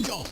Yo.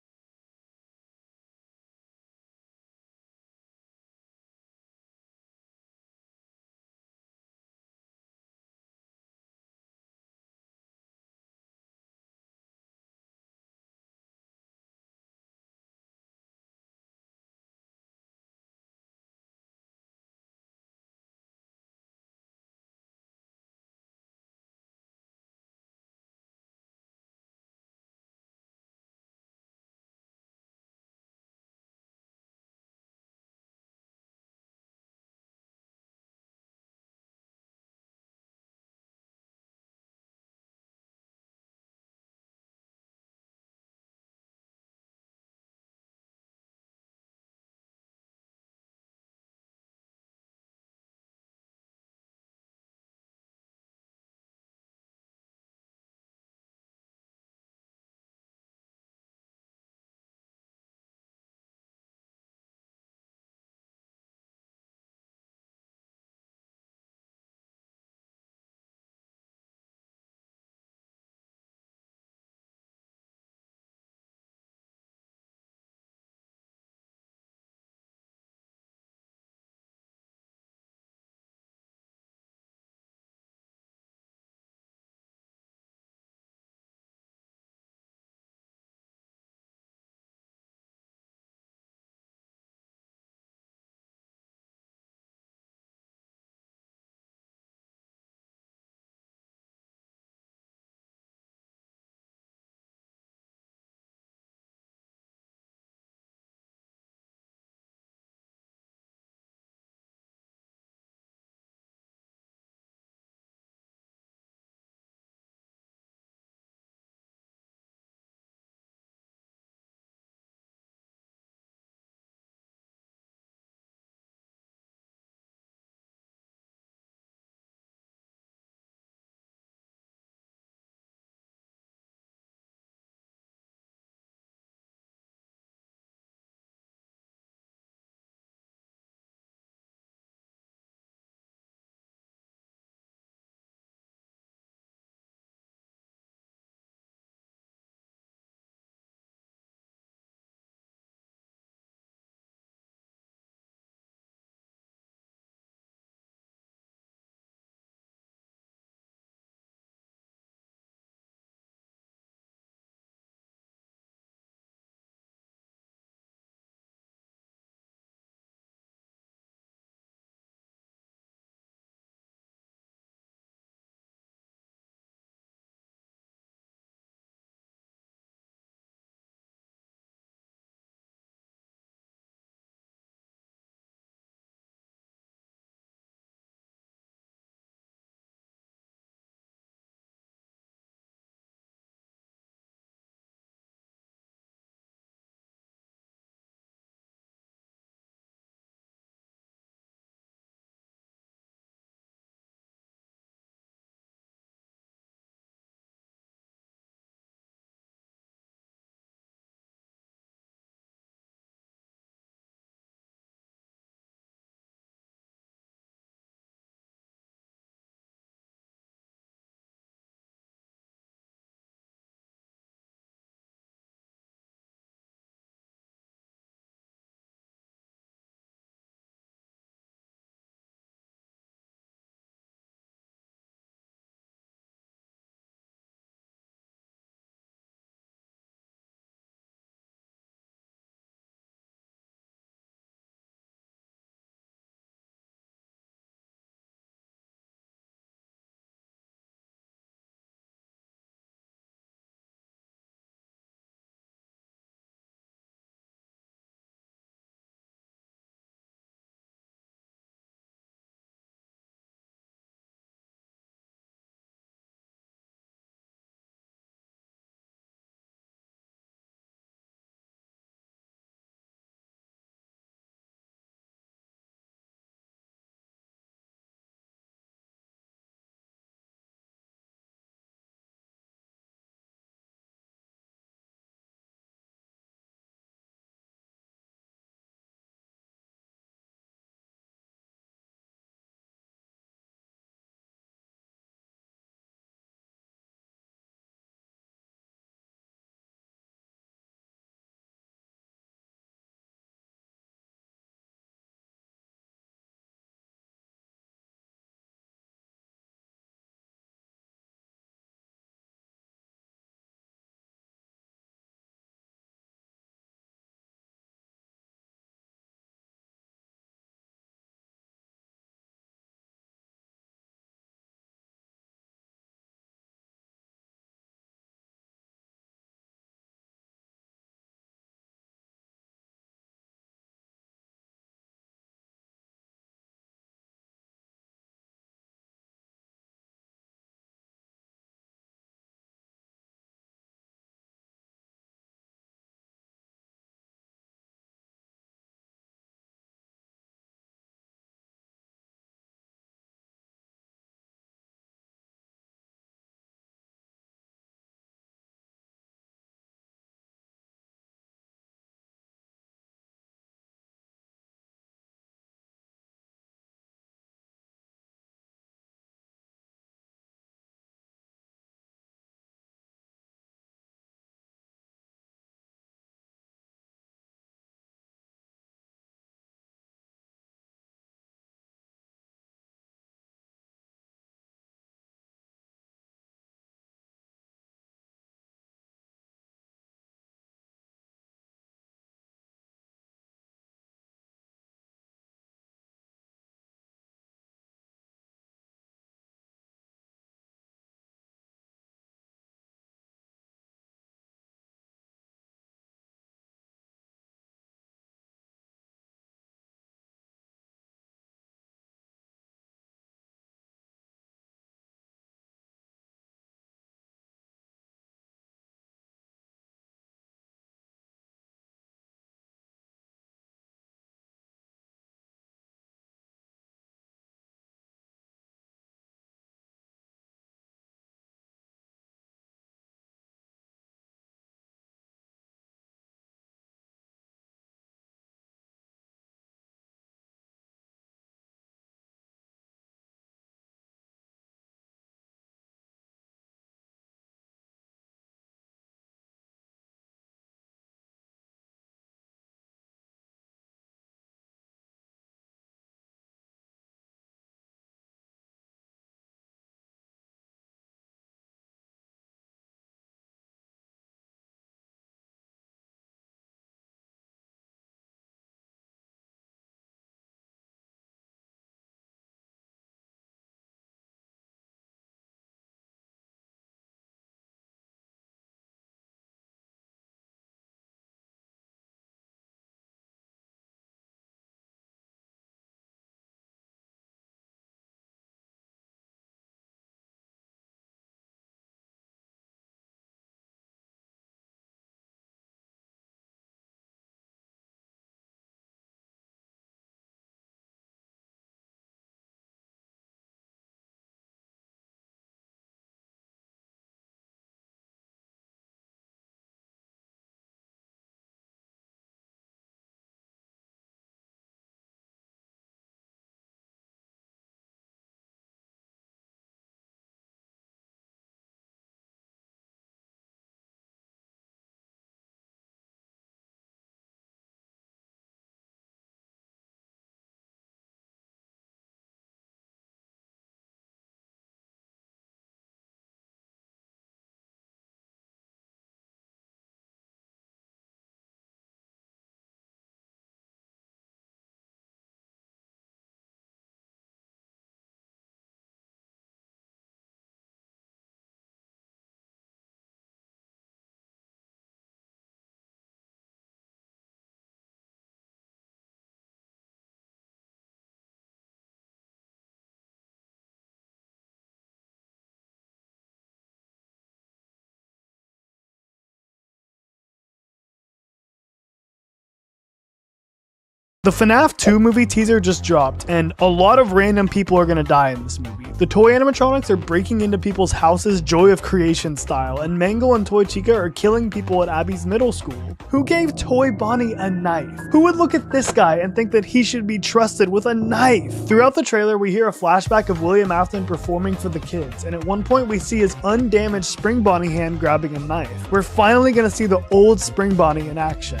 The FNAF 2 movie teaser just dropped, and a lot of random people are gonna die in this movie. The toy animatronics are breaking into people's houses Joy of Creation style, and Mangle and Toy Chica are killing people at Abby's middle school. Who gave Toy Bonnie a knife? Who would look at this guy and think that he should be trusted with a knife? Throughout the trailer, we hear a flashback of William Afton performing for the kids, and at one point we see his undamaged Spring Bonnie hand grabbing a knife. We're finally gonna see the old Spring Bonnie in action.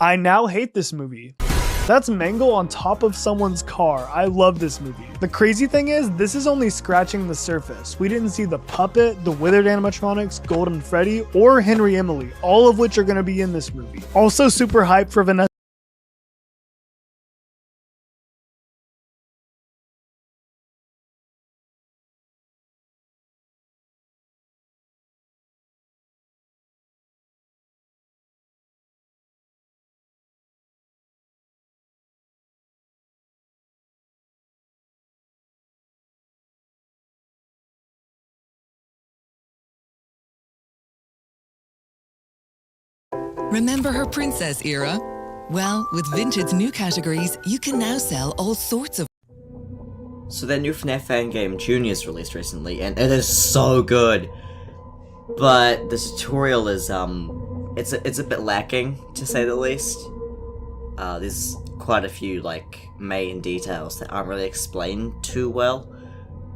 I now hate this movie. That's Mangle on top of someone's car. I love this movie. The crazy thing is, this is only scratching the surface. We didn't see the puppet, the withered animatronics, Golden Freddy, or Henry Emily, all of which are gonna be in this movie. Also super hyped for Vanessa. Remember her princess era? Well, with Vinted's new categories, you can now sell all sorts of... So their new FNAF fan game Junior's released recently, and it is so good. But the tutorial is it's a bit lacking, to say the least. There's quite a few like main details that aren't really explained too well.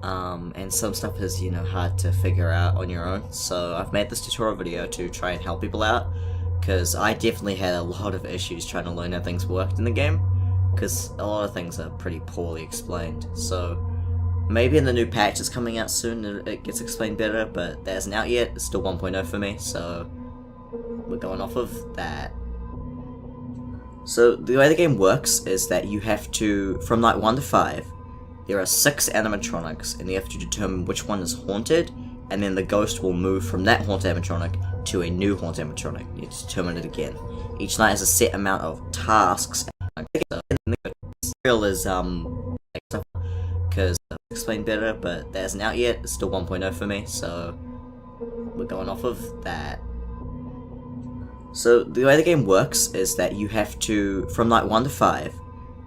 And some stuff is, you know, hard to figure out on your own. So I've made this tutorial video to try and help people out, because I definitely had a lot of issues trying to learn how things worked in the game, because a lot of things are pretty poorly explained. So maybe in the new patch that's coming out soon it gets explained better, but that isn't out yet. It's still 1.0 for me, so we're going off of that. So the way the game works is that you have to, from night 1 to 5, there are 6 animatronics, and you have to determine which one is haunted, and then the ghost will move from that haunted animatronic to a new haunted animatronic. You determine it again. Each night has a set amount of tasks. The tutorial is because explained better, but that isn't out yet. It's still 1.0 for me, so we're going off of that. So the way the game works is that you have to, from night 1 to 5,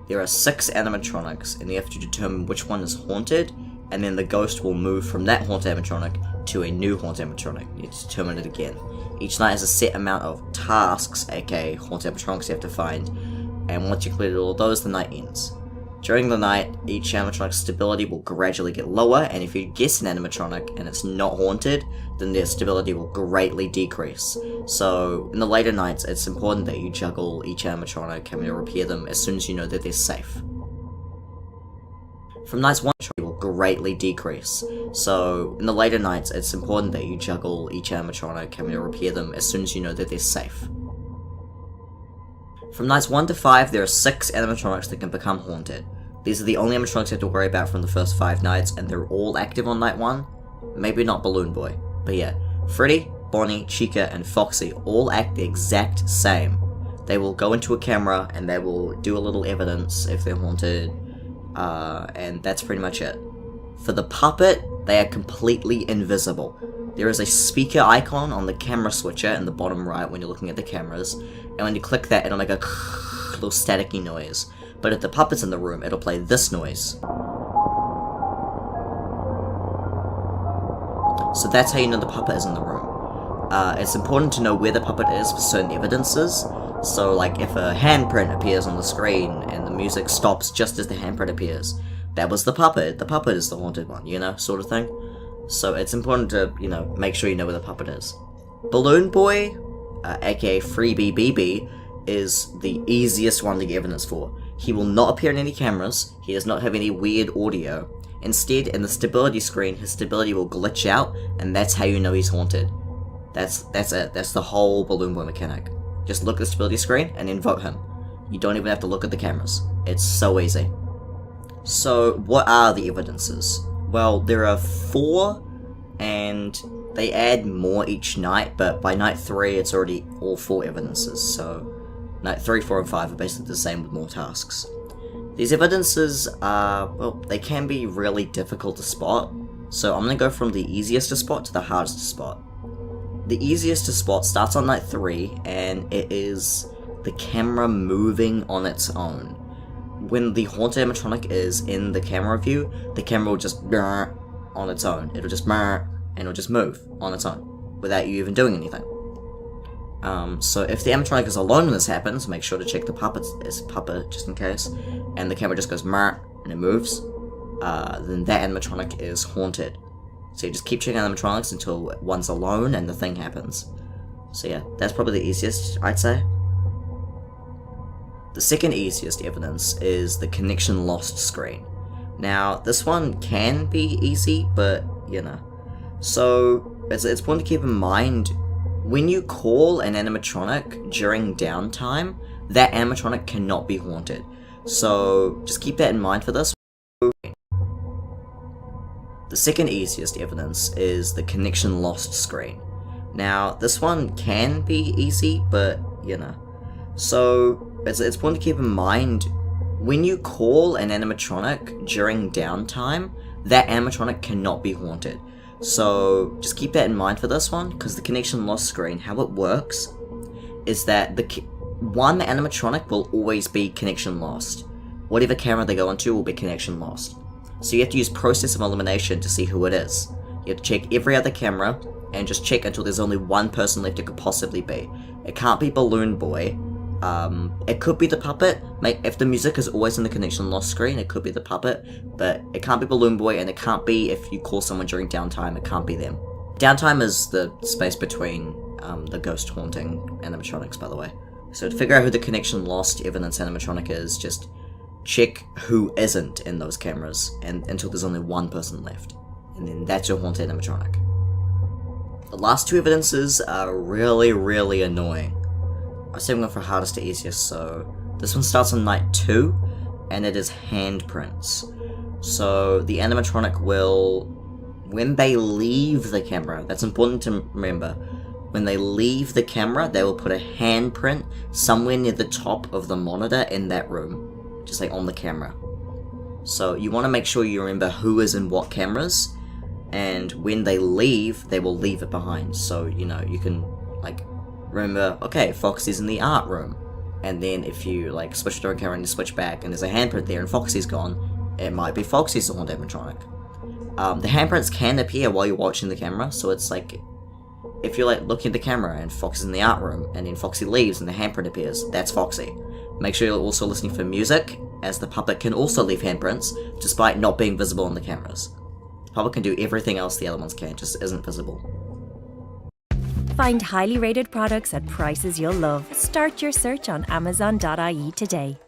there are 6 animatronics, and you have to determine which one is haunted, and then the ghost will move from that haunted animatronic to a new haunted animatronic. You determine it again. Each night has a set amount of tasks, aka haunted animatronics you have to find, and once you complete all of those, the night ends. During the night, each animatronic's stability will gradually get lower, and if you guess an animatronic and it's not haunted, then their stability will greatly decrease. So, in the later nights, it's important that you juggle each animatronic, having to repair them as soon as you know that they're safe. From nights 1, it will greatly decrease. So, in the later nights, it's important that you juggle each animatronic, having to repair them as soon as you know that they're safe. From nights 1 to 5, there are 6 animatronics that can become haunted. These are the only animatronics you have to worry about from the first 5 nights, and they're all active on night 1. Maybe not Balloon Boy, but yeah. Freddy, Bonnie, Chica, and Foxy all act the exact same. They will go into a camera, and they will do a little evidence if they're haunted, and that's pretty much it. For the puppet, they are completely invisible. There is a speaker icon on the camera switcher in the bottom right when you're looking at the cameras, and when you click that, it'll make a little staticky noise. But if the puppet's in the room, it'll play this noise. So that's how you know the puppet is in the room. It's important to know where the puppet is for certain evidences. So like if a handprint appears on the screen and the music stops just as the handprint appears, that was the puppet is the haunted one, you know, sort of thing. So it's important to, you know, make sure you know where the puppet is. Balloon Boy, aka Freebie BB, is the easiest one to get evidence for. He will not appear in any cameras, he does not have any weird audio. Instead, in the stability screen, his stability will glitch out, and that's how you know he's haunted. That's it, that's the whole Balloon Boy mechanic. Just look at the stability screen, and then vote him. You don't even have to look at the cameras. It's so easy. So, what are the evidences? Well, there are 4, and they add more each night, but by night 3 it's already all 4 evidences, so night 3, 4, and 5 are basically the same with more tasks. These evidences are, well, they can be really difficult to spot, so I'm going to go from the easiest to spot to the hardest to spot. The easiest to spot starts on night 3, and it is the camera moving on its own. When the haunted animatronic is in the camera view, the camera will just on its own. It'll just and it'll just move on its own without you even doing anything. So if the animatronic is alone when this happens, make sure to check the puppet just in case, and the camera just goes and it moves, then that animatronic is haunted. So you just keep checking animatronics until one's alone and the thing happens. So yeah, that's probably the easiest, I'd say. The second easiest evidence is the connection lost screen. Now, this one can be easy, but, you know. So, it's important to keep in mind, when you call an animatronic during downtime, that animatronic cannot be haunted. So, just keep that in mind for this. The second easiest evidence is the connection lost screen. Now, this one can be easy, but, you know. So, it's important to keep in mind, when you call an animatronic during downtime, that animatronic cannot be haunted. So, just keep that in mind for this one, because the connection lost screen, how it works, is that the animatronic will always be connection lost. Whatever camera they go into will be connection lost. So you have to use process of elimination to see who it is. You have to check every other camera, and just check until there's only one person left it could possibly be. It can't be Balloon Boy. It could be the puppet. If the music is always in the connection lost screen, it could be the puppet, but it can't be Balloon Boy, and it can't be, if you call someone during downtime, it can't be them. Downtime is the space between the ghost haunting animatronics, by the way. So to figure out who the connection lost evidence animatronic is, just check who isn't in those cameras, and until there's only one person left. And then that's your haunted animatronic. The last two evidences are really, really annoying. I was saving one for hardest to easiest, so this one starts on night 2, and it is handprints. So the animatronic will, when they leave the camera, that's important to remember, when they leave the camera, they will put a handprint somewhere near the top of the monitor in that room, just like on the camera. So you want to make sure you remember who is in what cameras, and when they leave, they will leave it behind. So, you know, you can, like, remember, okay, Foxy's in the art room, and then if you, like, switch to a camera and you switch back, and there's a handprint there and Foxy's gone, it might be Foxy's the haunted animatronic. The handprints can appear while you're watching the camera, so it's like, if you're, like, looking at the camera and Foxy's in the art room, and then Foxy leaves and the handprint appears, that's Foxy. Make sure you're also listening for music, as the puppet can also leave handprints, despite not being visible in the cameras. The puppet can do everything else the other ones can, just isn't visible. Find highly rated products at prices you'll love. Start your search on Amazon.ie today.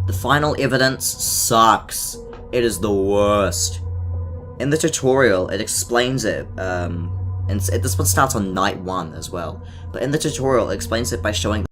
The final evidence sucks. It is the worst. In the tutorial, it explains it, and this one starts on night 1 as well, but in the tutorial, it explains it by showing